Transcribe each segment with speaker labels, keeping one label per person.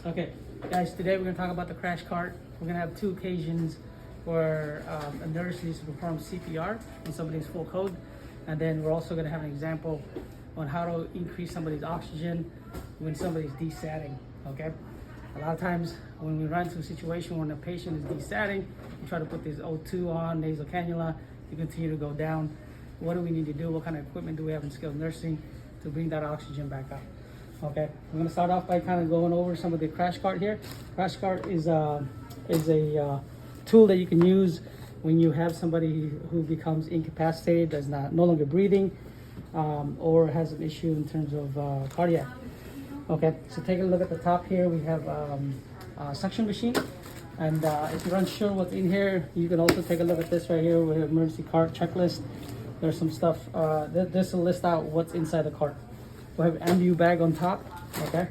Speaker 1: Okay, guys, today we're going to talk about the crash cart. We're going to have two occasions where a nurse needs to perform CPR when somebody's full code. And then we're also going to have an example on how to increase somebody's oxygen when somebody's desatting, okay? A lot of times when we run into a situation when a patient is desatting, we try to put this O2 on, nasal cannula, to continue to go down. What do we need to do? What kind of equipment do we have in skilled nursing to bring that oxygen back up? Okay, we're gonna start off by kind of going over some of the crash cart here. Crash cart is a tool that you can use when you have somebody who becomes incapacitated, that's no longer breathing, or has an issue in terms of cardiac. Okay, so take a look at the top here. We have a suction machine, and if you're unsure what's in here, you can also take a look at this right here with emergency cart checklist. There's some stuff. This will list out what's inside the cart. We have an ambu bag on top, okay?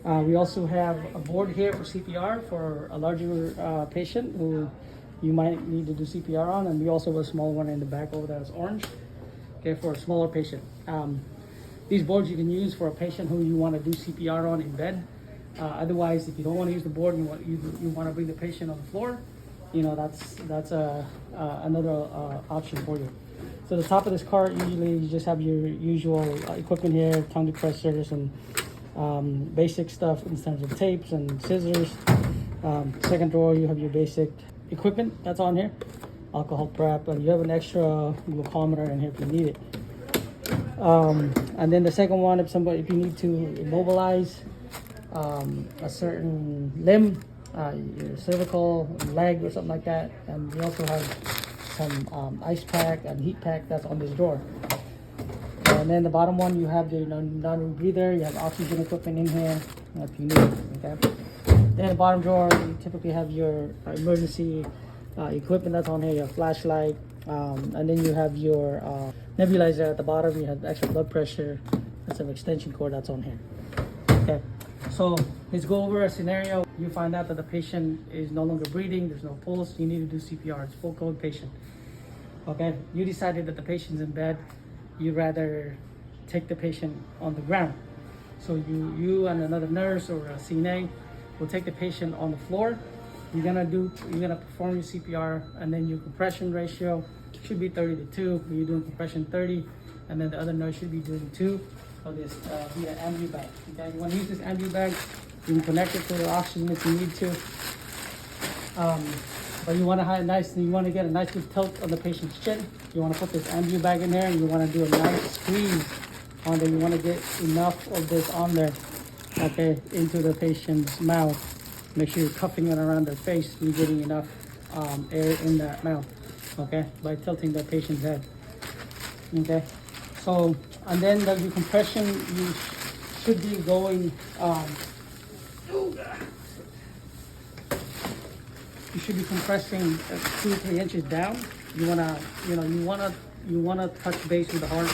Speaker 1: We also have a board here for CPR for a larger patient who you might need to do CPR on, and we also have a small one in the back over there that's orange, okay, for a smaller patient. These boards you can use for a patient who you want to do CPR on in bed. Otherwise, if you don't want to use the board and you want to bring the patient on the floor, you know, that's another option for you. So the top of this cart, usually you just have your usual equipment here, tongue depressors and basic stuff in terms of tapes and scissors. Second drawer, you have your basic equipment that's on here, alcohol prep, and you have an extra glucometer in here if you need it. And then the second one, if you need to immobilize a certain limb, your cervical, leg, or something like that, and we also have some ice pack and heat pack that's on this drawer. And then the bottom one, you have the non-rebreather, you have oxygen equipment in here if you need it, okay? Then the bottom drawer, you typically have your emergency equipment that's on here, your flashlight, and then you have your nebulizer at the bottom, you have extra blood pressure, and some extension cord that's on here, okay? So let's go over a scenario. You find out that the patient is no longer breathing, there's no pulse, you need to do CPR, it's full code patient. Okay, you decided that the patient's in bed, you'd rather take the patient on the ground. So you and another nurse or a CNA will take the patient on the floor. You're gonna perform your CPR, and then your compression ratio should be 30 to 2. You're doing compression 30, and then the other nurse should be doing 2 of this via ambu bag. Okay, you want to use this ambu bag, you can connect it to the oxygen if you need to. But you want to get a nice good tilt on the patient's chin. You want to put this ambu bag in there, and you want to do a nice squeeze on there. You want to get enough of this on there, okay, into the patient's mouth. Make sure you're cuffing it around their face and you're getting enough air in that mouth, okay, by tilting the patient's head. Okay, so, and then the decompression, you should be going, you should be compressing 2 to 3 inches down. You wanna touch base with the heart.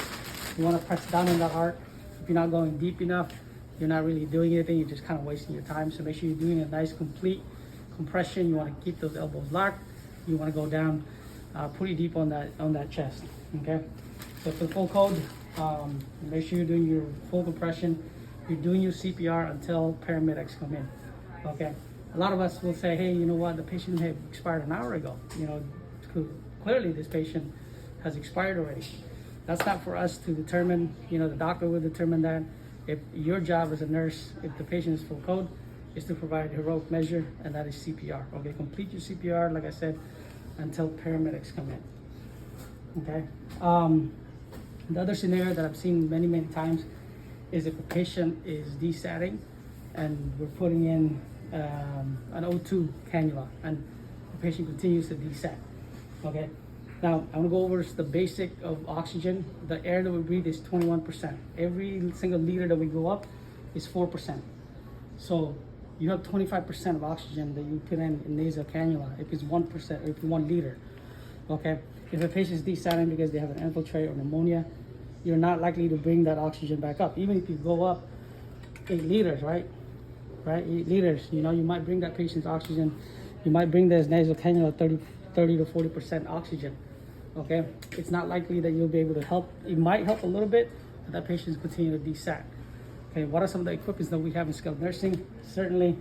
Speaker 1: You wanna press down on the heart. If you're not going deep enough, you're not really doing anything. You're just kind of wasting your time. So make sure you're doing a nice complete compression. You want to keep those elbows locked. You want to go down pretty deep on that chest. Okay. So for the full code, make sure you're doing your full compression. You're doing your CPR until paramedics come in. Okay. A lot of us will say, hey, you know what? The patient had expired an hour ago. You know, clearly this patient has expired already. That's not for us to determine. You know, the doctor will determine that. If your job as a nurse, if the patient is full code, is to provide a heroic measure, and that is CPR. Okay, complete your CPR, like I said, until paramedics come in. Okay. The other scenario that I've seen many times is if a patient is desatting, and we're putting in an O2 cannula, and the patient continues to desat. Okay. Now, I'm gonna go over the basic of oxygen. The air that we breathe is 21%. Every single liter that we go up is 4%. So you have 25% of oxygen that you put in nasal cannula if it's 1%, if it's 1 liter. Okay? If a patient is desatting because they have an infiltrate or pneumonia, you're not likely to bring that oxygen back up. Even if you go up 8 liters, right? 8 liters, you know, you might bring that patient's oxygen, you might bring this nasal cannula 30 to 40% oxygen. Okay, it's not likely that you'll be able to help. It might help a little bit, but that patient's continue to desat. Okay, what are some of the equipment that we have in skilled nursing? Certainly,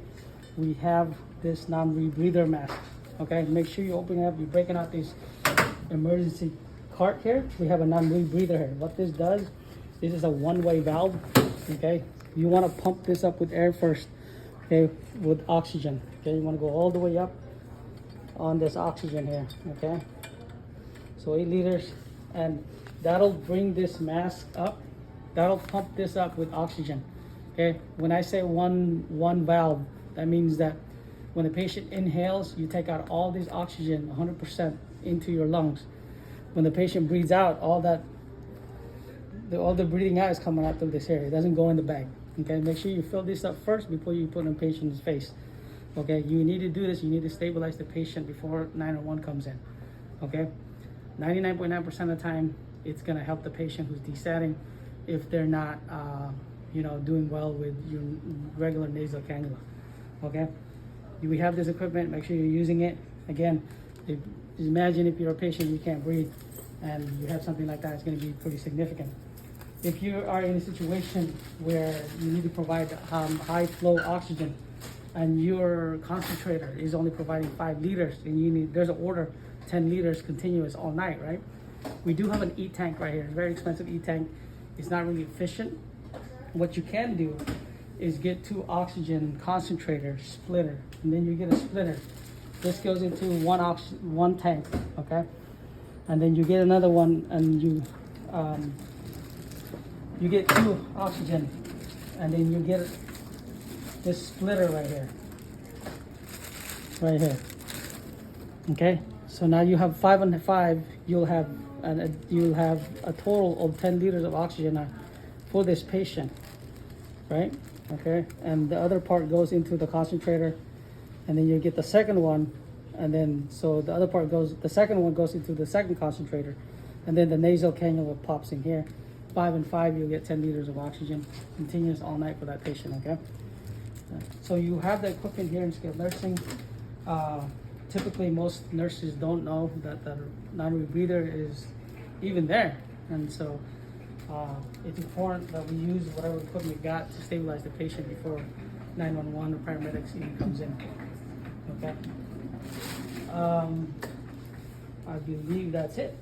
Speaker 1: we have this non-rebreather mask. Okay, make sure you open it up. You're breaking out this emergency cart here. We have a non-rebreather here. What this does, this is a one-way valve. Okay, you want to pump this up with air first. Okay, with oxygen. Okay, you want to go all the way up on this oxygen here. Okay, so 8 liters, and that'll bring this mask up. That'll pump this up with oxygen. Okay, when I say one valve, that means that when the patient inhales, you take out all this oxygen 100% into your lungs. When the patient breathes out, all the breathing out is coming out through this area. It doesn't go in the bag. Okay, make sure you fill this up first before you put it in the patient's face. Okay, you need to do this. You need to stabilize the patient before 911 comes in. Okay, 99.9% of the time, it's gonna help the patient who's desatting if they're not, doing well with your regular nasal cannula. Okay, we have this equipment. Make sure you're using it. Again, imagine if you're a patient you can't breathe, and you have something like that. It's going to be pretty significant. If you are in a situation where you need to provide high flow oxygen, and your concentrator is only providing 5 liters, and there's an order 10 liters continuous all night, right? We do have an E-tank right here. It's a very expensive E-tank. It's not really efficient. What you can do is get 2 oxygen concentrator splitter, and then you get a splitter. This goes into one tank, okay? And then you get another one, and you get 2 oxygen, and then you get this splitter right here. Okay, so now you have 5 and 5. You'll have a total of 10 liters of oxygen for this patient, right? Okay, and the other part goes into the concentrator, and then you get the second one, and then so the second one goes into the second concentrator, and then the nasal cannula pops in here. 5 and 5, you'll get 10 liters of oxygen continuous all night for that patient. Okay, so you have the equipment here in skilled nursing. Typically, most nurses don't know that the non-rebreather is even there, and so it's important that we use whatever equipment we got to stabilize the patient before 911 or paramedics even comes in. Okay. I believe that's it.